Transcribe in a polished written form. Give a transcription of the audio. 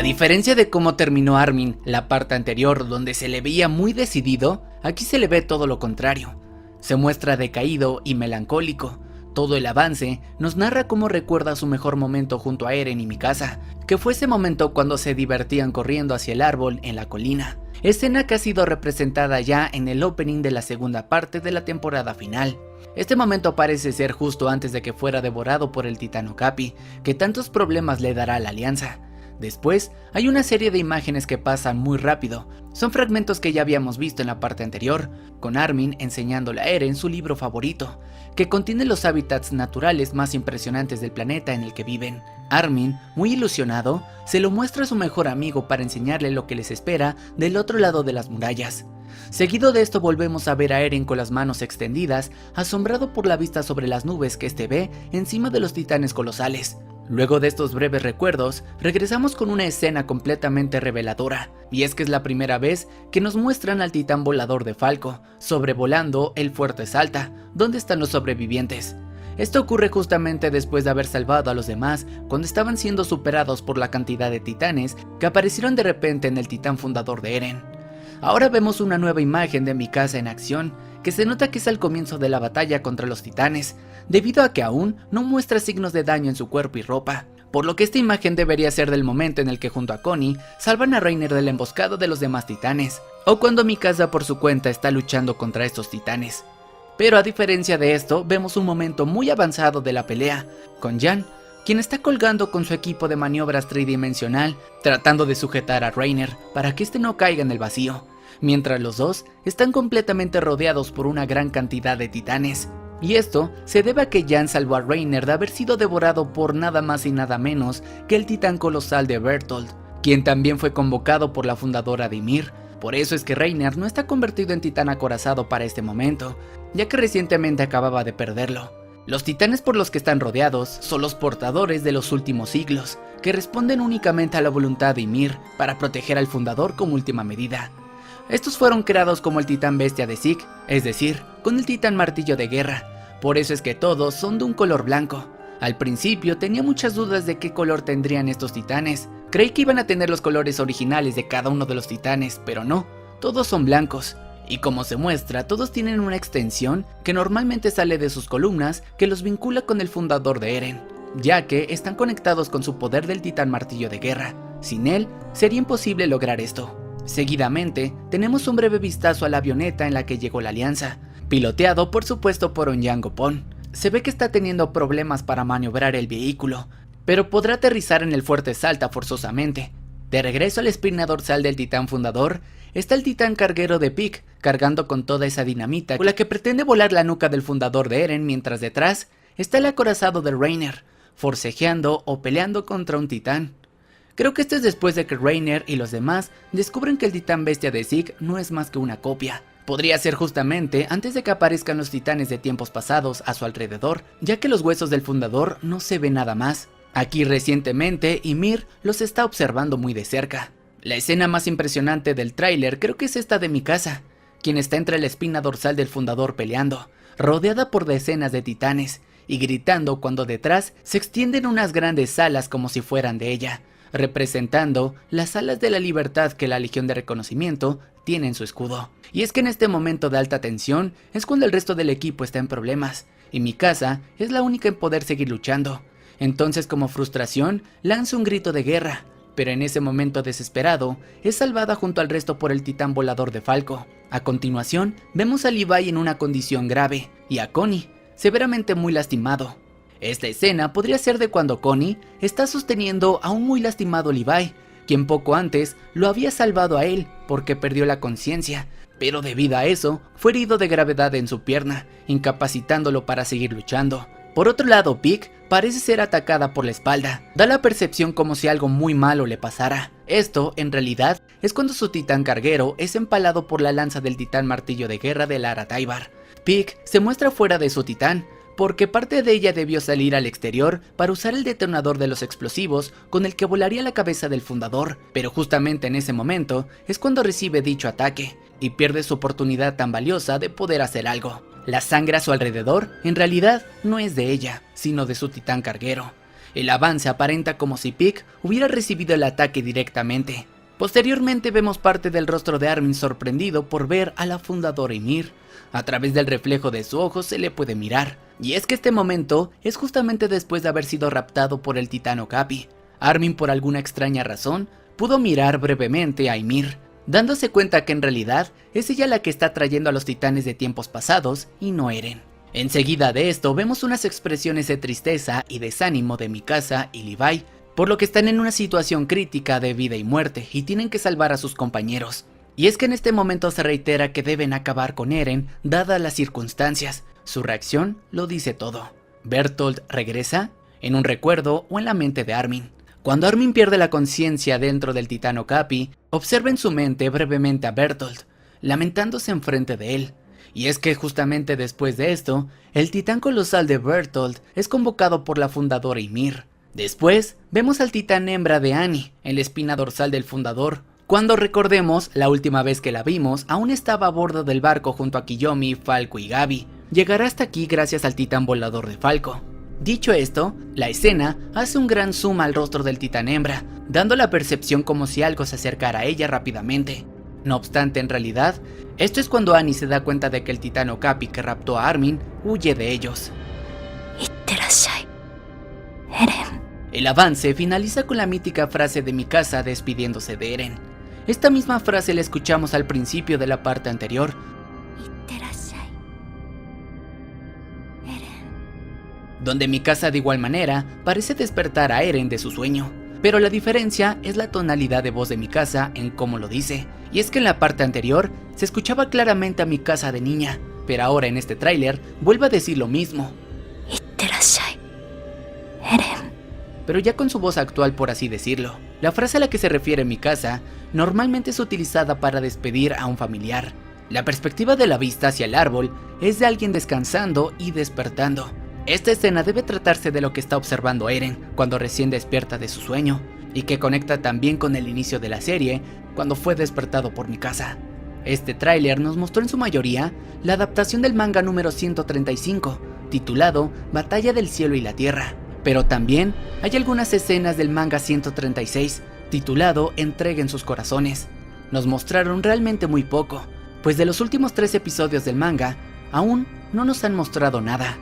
A diferencia de cómo terminó Armin la parte anterior, donde se le veía muy decidido, aquí se le ve todo lo contrario. Se muestra decaído y melancólico. Todo el avance nos narra cómo recuerda su mejor momento junto a Eren y Mikasa, que fue ese momento cuando se divertían corriendo hacia el árbol en la colina, escena que ha sido representada ya en el opening de la segunda parte de la temporada final. Este momento parece ser justo antes de que fuera devorado por el titán Okapi, que tantos problemas le dará a la alianza. Después, hay una serie de imágenes que pasan muy rápido. Son fragmentos que ya habíamos visto en la parte anterior, con Armin enseñándole a Eren su libro favorito, que contiene los hábitats naturales más impresionantes del planeta en el que viven. Armin, muy ilusionado, se lo muestra a su mejor amigo para enseñarle lo que les espera del otro lado de las murallas. Seguido de esto volvemos a ver a Eren con las manos extendidas, asombrado por la vista sobre las nubes que este ve encima de los titanes colosales. Luego de estos breves recuerdos, regresamos con una escena completamente reveladora, y es que es la primera vez que nos muestran al titán volador de Falco, sobrevolando el fuerte Salta, donde están los sobrevivientes. Esto ocurre justamente después de haber salvado a los demás cuando estaban siendo superados por la cantidad de titanes que aparecieron de repente en el titán fundador de Eren. Ahora vemos una nueva imagen de Mikasa en acción, que se nota que es al comienzo de la batalla contra los titanes, debido a que aún no muestra signos de daño en su cuerpo y ropa, por lo que esta imagen debería ser del momento en el que junto a Connie salvan a Reiner del emboscado de los demás titanes, o cuando Mikasa por su cuenta está luchando contra estos titanes. Pero a diferencia de esto, vemos un momento muy avanzado de la pelea, con Jan, quien está colgando con su equipo de maniobras tridimensional, tratando de sujetar a Reiner para que este no caiga en el vacío, mientras los dos están completamente rodeados por una gran cantidad de titanes. Y esto se debe a que Jan salvó a Reiner de haber sido devorado por nada más y nada menos que el titán colosal de Bertolt, quien también fue convocado por la fundadora de Ymir. Por eso es que Reiner no está convertido en titán acorazado para este momento, ya que recientemente acababa de perderlo. Los titanes por los que están rodeados son los portadores de los últimos siglos, que responden únicamente a la voluntad de Ymir para proteger al fundador como última medida. Estos fueron creados como el titán bestia de Zeke, es decir, con el titán martillo de guerra. Por eso es que todos son de un color blanco. Al principio tenía muchas dudas de qué color tendrían estos titanes. Creí que iban a tener los colores originales de cada uno de los titanes, pero no, todos son blancos. Y como se muestra, todos tienen una extensión que normalmente sale de sus columnas que los vincula con el fundador de Eren, ya que están conectados con su poder del titán martillo de guerra. Sin él, sería imposible lograr esto. Seguidamente, tenemos un breve vistazo a la avioneta en la que llegó la alianza, piloteado por supuesto por Onyango Pon. Se ve que está teniendo problemas para maniobrar el vehículo, pero podrá aterrizar en el fuerte Salta forzosamente. De regreso a la espina dorsal del titán fundador, está el titán carguero de Pieck, cargando con toda esa dinamita con la que pretende volar la nuca del fundador de Eren, mientras detrás está el acorazado de Reiner, forcejeando o peleando contra un titán. Creo que esto es después de que Reiner y los demás descubren que el titán bestia de Zeke no es más que una copia. Podría ser justamente antes de que aparezcan los titanes de tiempos pasados a su alrededor, ya que los huesos del fundador no se ven nada más. Aquí recientemente Ymir los está observando muy de cerca. La escena más impresionante del tráiler creo que es esta de Mikasa, quien está entre la espina dorsal del fundador peleando, rodeada por decenas de titanes, y gritando cuando detrás se extienden unas grandes alas como si fueran de ella, representando las alas de la libertad que la Legión de Reconocimiento tiene en su escudo. Y es que en este momento de alta tensión es cuando el resto del equipo está en problemas, y Mikasa es la única en poder seguir luchando. Entonces, como frustración, lanza un grito de guerra, pero en ese momento desesperado es salvada junto al resto por el titán volador de Falco. A continuación, vemos a Levi en una condición grave y a Connie severamente muy lastimado. Esta escena podría ser de cuando Connie está sosteniendo a un muy lastimado Levi, quien poco antes lo había salvado a él porque perdió la conciencia, pero debido a eso fue herido de gravedad en su pierna, incapacitándolo para seguir luchando. Por otro lado, Pieck parece ser atacada por la espalda, da la percepción como si algo muy malo le pasara. Esto, en realidad, es cuando su titán carguero es empalado por la lanza del titán martillo de guerra de Lara Taibar. Pieck se muestra fuera de su titán, porque parte de ella debió salir al exterior para usar el detonador de los explosivos con el que volaría la cabeza del fundador, pero justamente en ese momento es cuando recibe dicho ataque, y pierde su oportunidad tan valiosa de poder hacer algo. La sangre a su alrededor en realidad no es de ella, sino de su titán carguero. El avance aparenta como si Pieck hubiera recibido el ataque directamente. Posteriormente vemos parte del rostro de Armin sorprendido por ver a la fundadora Ymir. A través del reflejo de su ojo se le puede mirar. Y es que este momento es justamente después de haber sido raptado por el titán Okapi. Armin, por alguna extraña razón, pudo mirar brevemente a Ymir, dándose cuenta que en realidad es ella la que está trayendo a los titanes de tiempos pasados y no Eren. Enseguida de esto vemos unas expresiones de tristeza y desánimo de Mikasa y Levi, por lo que están en una situación crítica de vida y muerte y tienen que salvar a sus compañeros. Y es que en este momento se reitera que deben acabar con Eren dadas las circunstancias. Su reacción lo dice todo. Bertolt regresa en un recuerdo o en la mente de Armin. Cuando Armin pierde la conciencia dentro del titán Okapi, observa en su mente brevemente a Bertolt, lamentándose enfrente de él. Y es que justamente después de esto, el titán colosal de Bertolt es convocado por la fundadora Ymir. Después, vemos al titán hembra de Annie, en la espina dorsal del fundador. Cuando recordemos, la última vez que la vimos, aún estaba a bordo del barco junto a Kiyomi, Falco y Gabi. Llegará hasta aquí gracias al titán volador de Falco. Dicho esto, la escena hace un gran zoom al rostro del titán hembra, dando la percepción como si algo se acercara a ella rápidamente. No obstante, en realidad, esto es cuando Annie se da cuenta de que el titán Okapi que raptó a Armin huye de ellos. Itterashai, Eren. El avance finaliza con la mítica frase de Mikasa despidiéndose de Eren. Esta misma frase la escuchamos al principio de la parte anterior, Itterashai, Eren. donde Mikasa de igual manera parece despertar a Eren de su sueño. Pero la diferencia es la tonalidad de voz de Mikasa en cómo lo dice. Y es que en la parte anterior se escuchaba claramente a Mikasa de niña, pero ahora en este tráiler vuelve a decir lo mismo, Itterashai, Eren. pero ya con su voz actual, por así decirlo. La frase a la que se refiere Mikasa normalmente es utilizada para despedir a un familiar. La perspectiva de la vista hacia el árbol es de alguien descansando y despertando. Esta escena debe tratarse de lo que está observando Eren cuando recién despierta de su sueño, y que conecta también con el inicio de la serie cuando fue despertado por Mikasa. Este tráiler nos mostró en su mayoría la adaptación del manga número 135, titulado Batalla del Cielo y la Tierra, pero también hay algunas escenas del manga 136, titulado Entreguen sus corazones. Nos mostraron realmente muy poco, pues de los últimos 3 episodios del manga, aún no nos han mostrado nada.